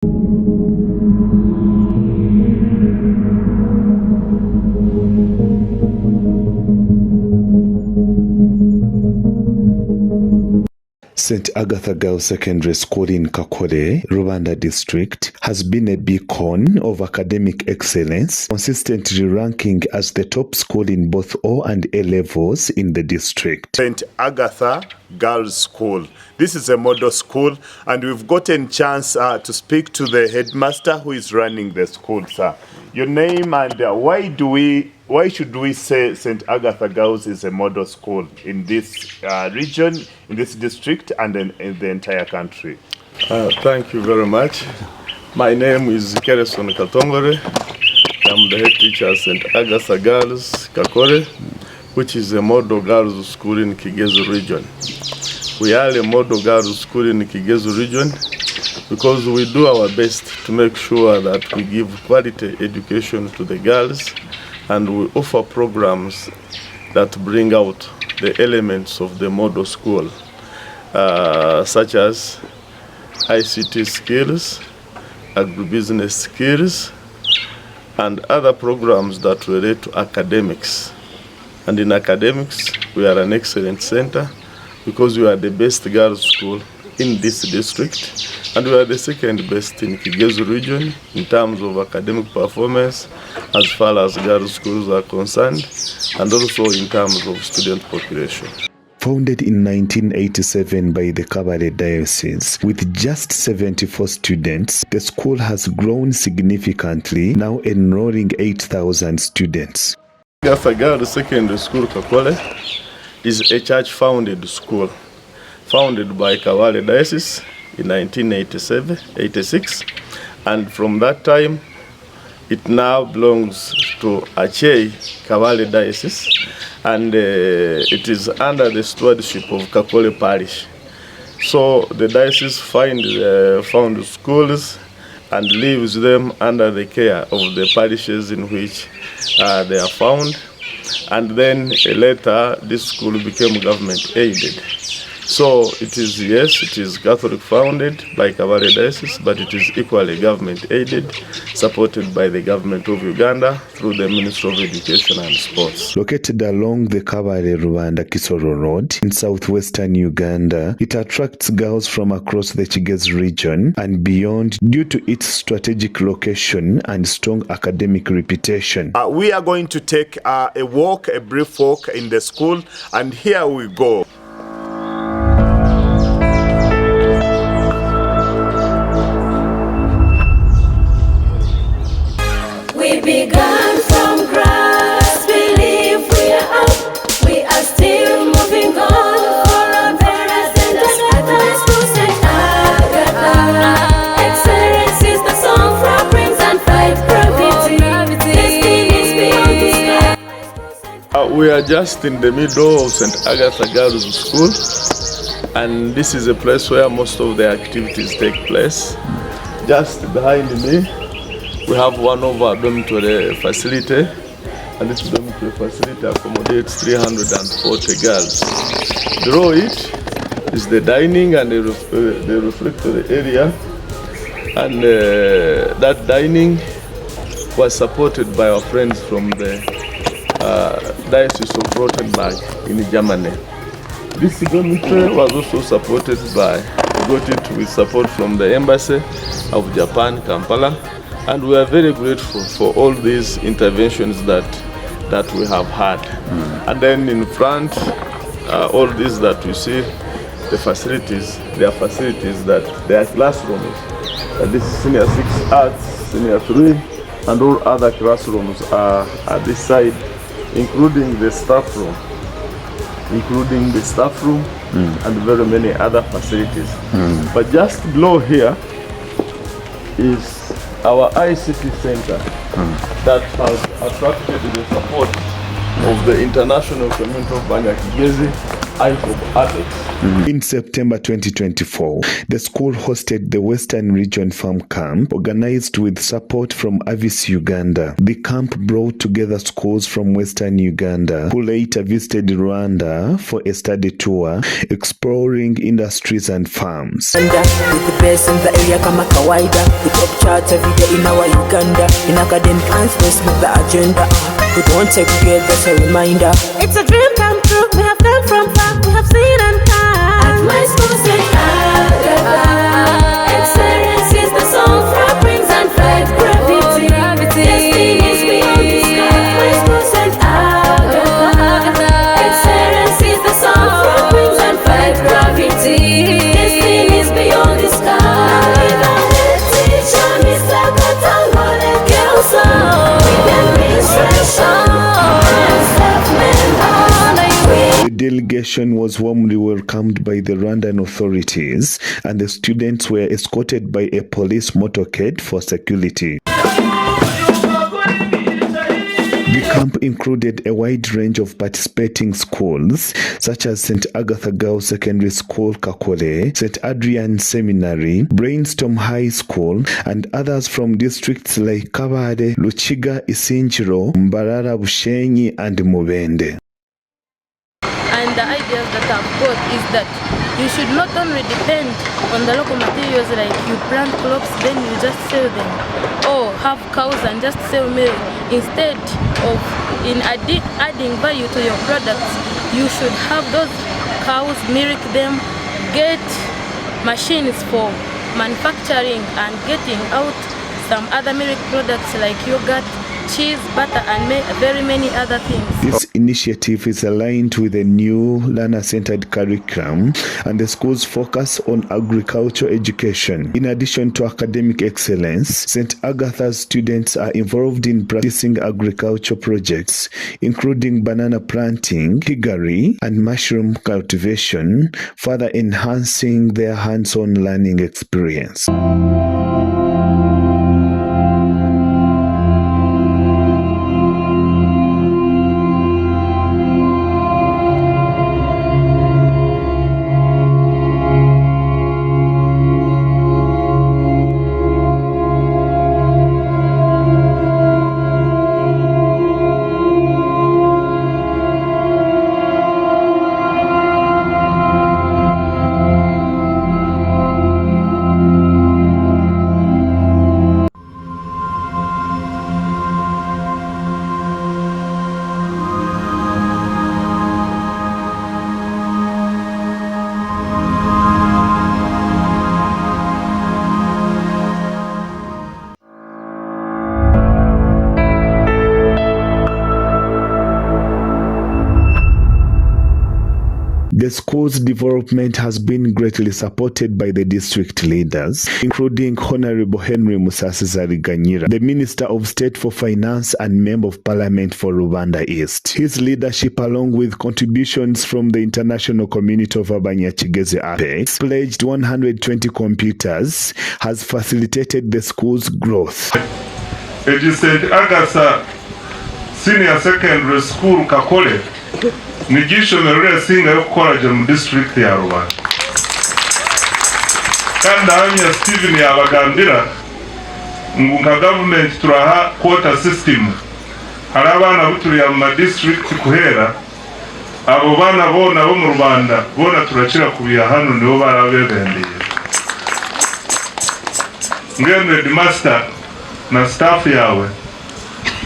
St Agatha Girls Secondary School in Kakore, Rwanda District, has been a beacon of academic excellence, consistently ranking as the top school in both O and A levels in the district. St Agatha Girls School. This is a model school, and we've gotten chance to speak to the headmaster who is running the school, sir. Your name and why should we say St Agatha Girls is a model school in this region, in this district, and in the entire country? Thank you very much. My name is Kakore Kakore. I'm the head teacher at St Agatha Girls Kakore, which is a model girls school in Kigezi region. We are a model girls school in Kigezi region because we do our best to make sure that we give quality education to the girls, and we offer programs that bring out the elements of the model school, such as ICT skills, agribusiness skills, and other programs that relate to academics. And in academics, we are an excellent center because we are the best girls school in this district, and we are the second best in Kigezi region in terms of academic performance as far as girls schools are concerned, and also in terms of student population. Founded in 1987 by the Kakore Diocese, with just 74 students, the school has grown significantly, now enrolling 8,000 students. Agatha Girls Secondary School Kakore is a church-founded school, founded by Kakore Diocese in 1986, and from that time, it now belongs to Achei Kakore Diocese, and it is under the stewardship of Kakore Parish. So the diocese found schools and leaves them under the care of the parishes in which they are found. And then later, this school became government aided. So it is, yes, it is Catholic founded by Kakore Diocese, but it is equally government aided, supported by the government of Uganda through the Ministry of Education and Sports. Located along the Kabale-Rwanda-Kisoro Road in southwestern Uganda, it attracts girls from across the Kigezi region and beyond due to its strategic location and strong academic reputation. We are going to take a brief walk in the school, and here we go. We began from grass, believe we are up, we are still moving on for a better St Agatha. Excellence is the song for brings and fight gravity. Destinies beyond the sky. We are just in the middle of St Agatha Girls School, and this is a place where most of the activities take place. Just behind me, we have one of our dormitory facility, and this dormitory facility accommodates 340 girls. Below it is the dining and the refectory area, and that dining was supported by our friends from the Diocese of Rothenburg in Germany. This dormitory was also supported by, we got it with support from the Embassy of Japan, Kampala. And we are very grateful for all these interventions that we have had. And then in front, all these that we see, the facilities, they are facilities that they are classrooms. This is Senior 6 Arts, Senior 3, and all other classrooms are at this side, including the staff room, and very many other facilities. But just below here is our ICT center that has attracted the support of the international community of Kigezi IFOP Apex. In September 2024, the school hosted the Western Region Farm Camp, organized with support from Avis Uganda. The camp brought together schools from Western Uganda, who later visited Rwanda for a study tour, exploring industries and farms. With the best in the area kama kawaida, we top chart every day in our Uganda. In academic and space with the agenda, we don't take it, that's a reminder. It's a dream come true. We have come from far. We have seen and come. At my school, St Agatha, excellence is the song for brings and fight gravity. Destiny is beyond the sky. My school, St Agatha, excellence is the song for brings and fight gravity. Destiny is beyond the sky. Teacher, Mr. Kakore, Kelso, with administration. The delegation was warmly welcomed by the Rwandan authorities, and the students were escorted by a police motorcade for security. The camp included a wide range of participating schools, such as St Agatha Girls Secondary School, Kakore, St Adrian Seminary, Brainstorm High School, and others from districts like Kabale, Luchiga, Isinjiro, Mbarara, Bushenyi, and Mubende. And the ideas that I've got is that you should not only depend on the local materials, like you plant crops, then you just sell them, or have cows and just sell milk. Instead of adding value to your products, you should have those cows, milk them, get machines for manufacturing and getting out some other milk products like yogurt, cheese, butter, and very many other things. This initiative is aligned with a new learner-centered curriculum and the school's focus on agriculture education. In addition to academic excellence, St. Agatha's students are involved in practicing agriculture projects, including banana planting, piggery, and mushroom cultivation, further enhancing their hands-on learning experience. The school's development has been greatly supported by the district leaders, including Honorable Henry Musasizariganyira, the Minister of State for Finance and Member of Parliament for Rwanda East. His leadership, along with contributions from the international community of Abanya Kigezi Apex, pledged 120 computers, has facilitated the school's growth. St Agatha Senior Secondary School Kakore ni ishomero rirasinga yo gukora mu district ya Rwanda, kandi abanya Steven yabagambira ngo nka government turaha quota system, hari abana buturiye mu district kuhera abo bana bona bo mu Rwanda bona turacira kubiya hano nibo barabebendeye. Ngene headmaster na staff yawe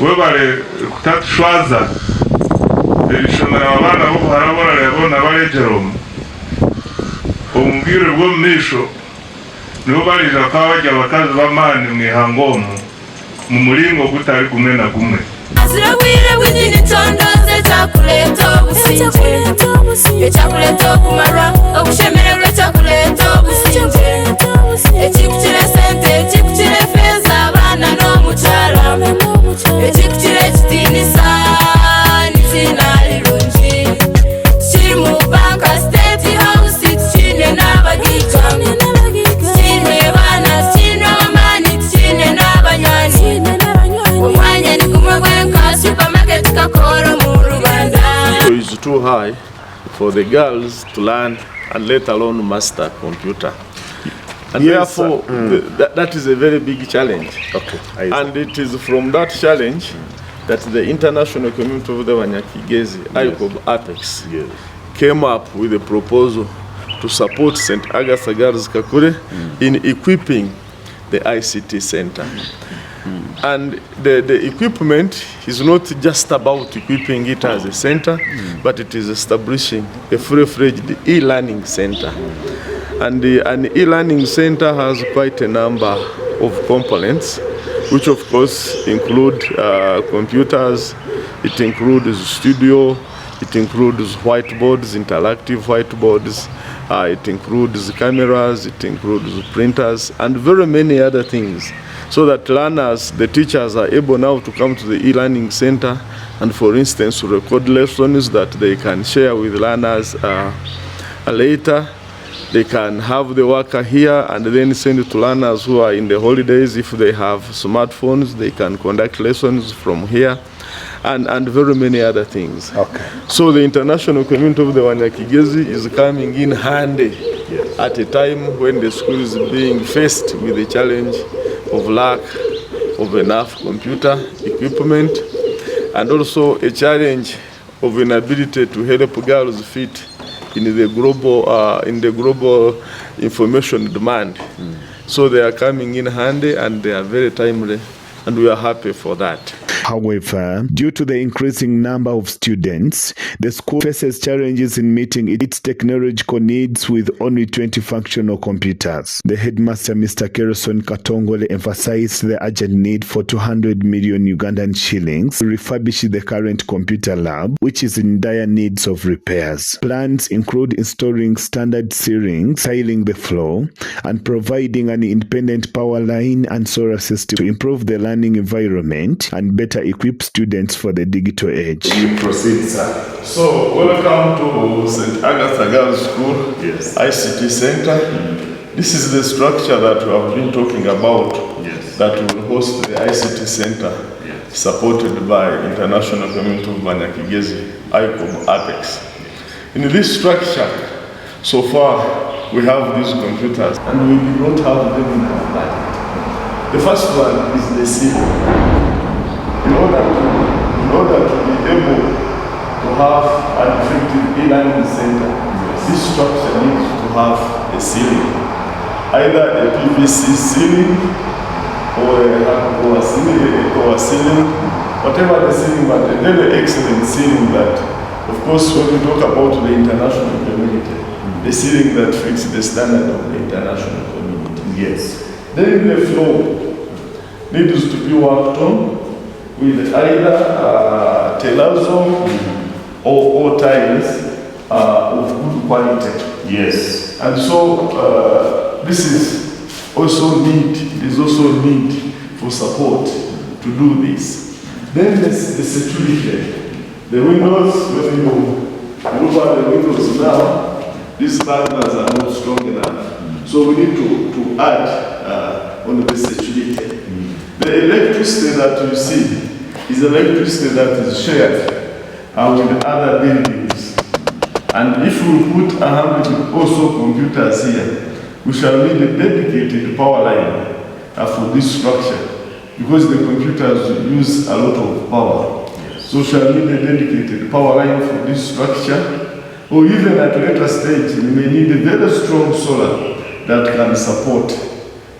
webale kutatushwaza ishomera abana bo harabona lebona barejerom umbwire bwo misho nibo barija kwabajya bakazi bamani mwihangomo mu muringo gutari kumwe na kumwe. Aziragwire wizini tondoze chakuleta obusinje chakuleta okumara obushemererwe chakuleta obusinje ekikuchire sente ekikuchire feza abana n'omukyala ekikuchire kitinisa Is too high for the girls to learn and let alone master computer. And Yes, therefore, that is a very big challenge. Okay. And it is from that challenge that the international community of the Kigezi, ICOB Apex, came up with a proposal to support St Agatha Girls Kakore in equipping the ICT center. And the equipment is not just about equipping it as a center, but it is establishing a full-fledged e-learning center. And an e-learning center has quite a number of components, which of course include computers, it includes studio, it includes whiteboards, interactive whiteboards, it includes cameras, it includes printers, and very many other things. So that learners, the teachers are able now to come to the e-learning center and, for instance, record lessons that they can share with learners later. They can have the worker here and then send it to learners who are in the holidays. If they have smartphones, they can conduct lessons from here, and very many other things. Okay. So the international community of the Kigezi is coming in handy at a time when the school is being faced with the challenge of lack of enough computer equipment, and also a challenge of inability to help girls fit in the global information demand. So they are coming in handy and they are very timely, and we are happy for that. However, due to the increasing number of students, the school faces challenges in meeting its technological needs with only 20 functional computers. The headmaster, Mr. Kereson Katongole, emphasized the urgent need for 200 million Ugandan shillings to refurbish the current computer lab, which is in dire needs of repairs. Plans include installing standard ceilings, tiling the floor, and providing an independent power line and solar system to improve the learning environment and better equip students for the digital age. You proceed, sir. So, welcome to St Agatha Girls School, Yes. ICT Center. This is the structure that we have been talking about, Yes. that will host the ICT Center, Yes. supported by International Community of Kigezi, ICOB Apex. In this structure, so far, we have these computers, and we do not have them in our budget. The first one is the ceiling. In order to be able to have an effective e-learning center, this structure needs to have a ceiling, either a PVC ceiling or a ceiling, whatever the ceiling, but a very excellent ceiling that, of course, when we talk about the international community, the ceiling that fits the standard of the international community. Yes. Then the floor needs to be worked on with either terrazzo or tiles of good quality. Yes. And so this is also need for support to do this. Then the security, the windows, when you look at the windows now, these partners are not strong enough. So we need to add on the security. The electricity that you see is electricity that is shared with other buildings. And if we put 100 also computers here, we shall need a dedicated power line for this structure, because the computers use a lot of power. Yes. So shall need a dedicated power line for this structure, or even at a later stage, we may need a very strong solar that can support,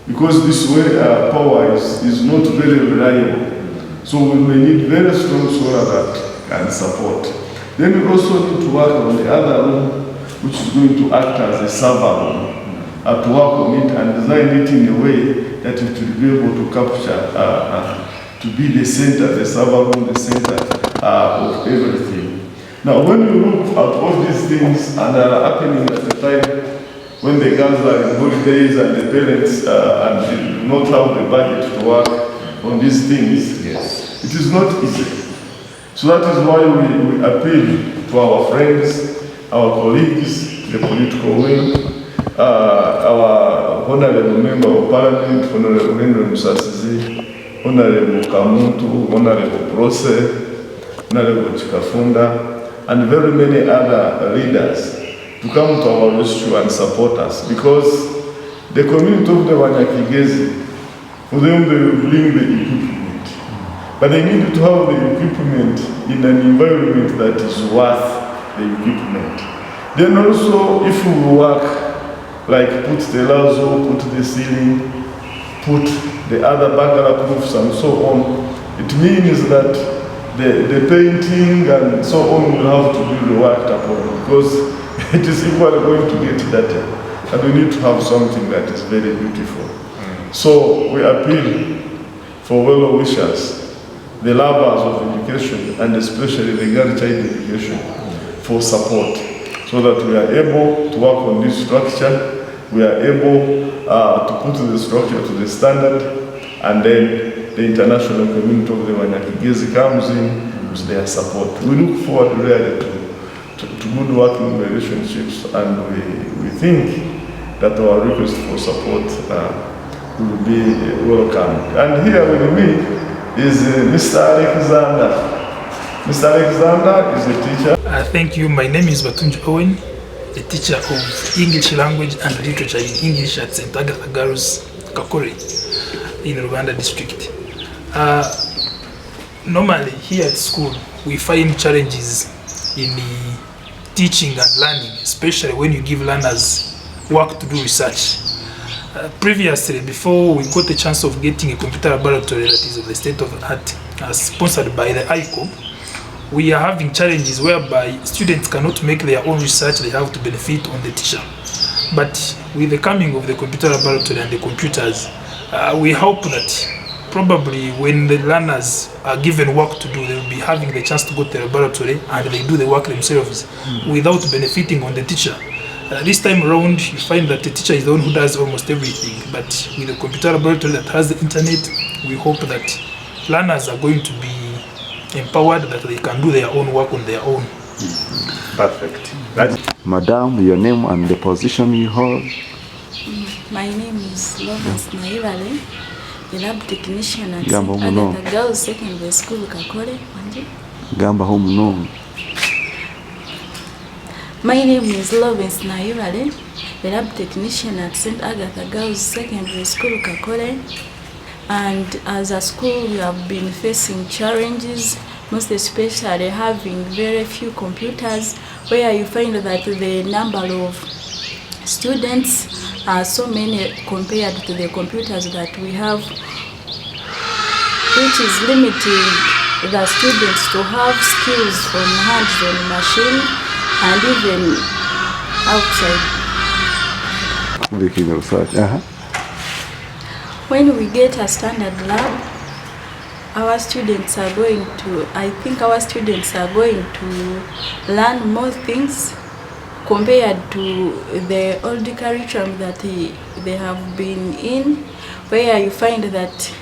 because this way power is not very reliable. So we may need very strong solar that can support. Then we also need to work on the other room, which is going to act as a server room, to work on it and design it in a way that it will be able to capture, to be the center, the server room, the center of everything. Now, when you look at all these things and are happening at the time when the girls are in holidays and the parents do not have the budget to work on these things, Yes. it is not easy. So that is why we appeal to our friends, our colleagues, the political wing, our Honorable Member of Parliament, Honorable Henry Musasizi, Honorable Kamuntu, Honorable Prose, Honorable Chikafunda, and very many other leaders to come to our rescue and support us, because the community of the Kigezi, for them they will bring the equipment, but they need to have the equipment in an environment that is worth the equipment. Then also, if we work, like put the lazo, put the ceiling, put the other bagara proofs and so on, it means that the painting and so on will have to be worked upon, because it is equally going to get dirty, and we need to have something that is very beautiful. So we appeal for well-wishers, the lovers of education, and especially the girl child education, for support, so that we are able to work on this structure, we are able to put the structure to the standard, and then the international community of the Kigezi comes in with their support. We look forward really to good working relationships, and we think that our request for support will be welcomed. And here with me is Mr. Alexander. Mr. Alexander is a teacher. Thank you. My name is Batunji Owen, a teacher of English language and literature in English at St Agatha Girls, Kakore, in Rwanda district. Normally here at school we find challenges in the teaching and learning, especially when you give learners work to do research. Previously, before we got the chance of getting a computer laboratory that is of the state of the art, sponsored by the ICOB, we are having challenges whereby students cannot make their own research, they have to benefit on the teacher. But with the coming of the computer laboratory and the computers, we hope that probably when the learners are given work to do, they will be having the chance to go to the laboratory and they do the work themselves without benefiting on the teacher. This time around, you find that the teacher is the one who does almost everything, but with the computer laboratory that has the internet, we hope that learners are going to be empowered, that they can do their own work on their own. Perfect. Madam, your name and the position you hold? My name is Lawrence Naivale, the lab technician at St Gamba Agatha Girls Secondary School, Kakore. Gamba humuno. My name is Lawrence Naivale, the lab technician at St Agatha Girls Secondary School, Kakore. And as a school, we have been facing challenges, most especially having very few computers, where you find that the number of students are so many compared to the computers that we have, which is limiting the students to have skills on hands-on machine and even outside. Making research. When we get a standard lab, our students are going to, I think our students are going to learn more things compared to the old curriculum that they have been in, where you find that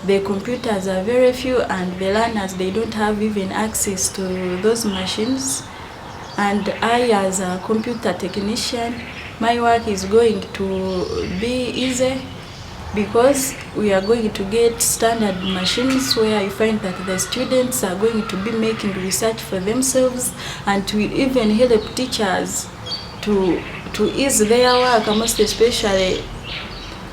the computers are very few and the learners, they don't have even access to those machines. And I, as a computer technician, my work is going to be easy, because we are going to get standard machines where you find that the students are going to be making research for themselves, and to even help teachers to ease their work, most especially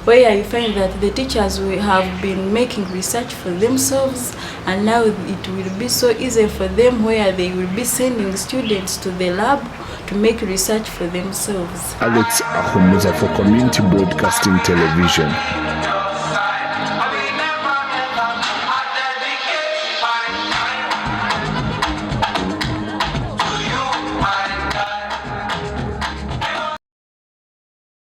where you find that the teachers will have been making research for themselves, and now it will be so easy for them, where they will be sending students to the lab to make research for themselves. Alex Ahumuza for Community Broadcasting Television.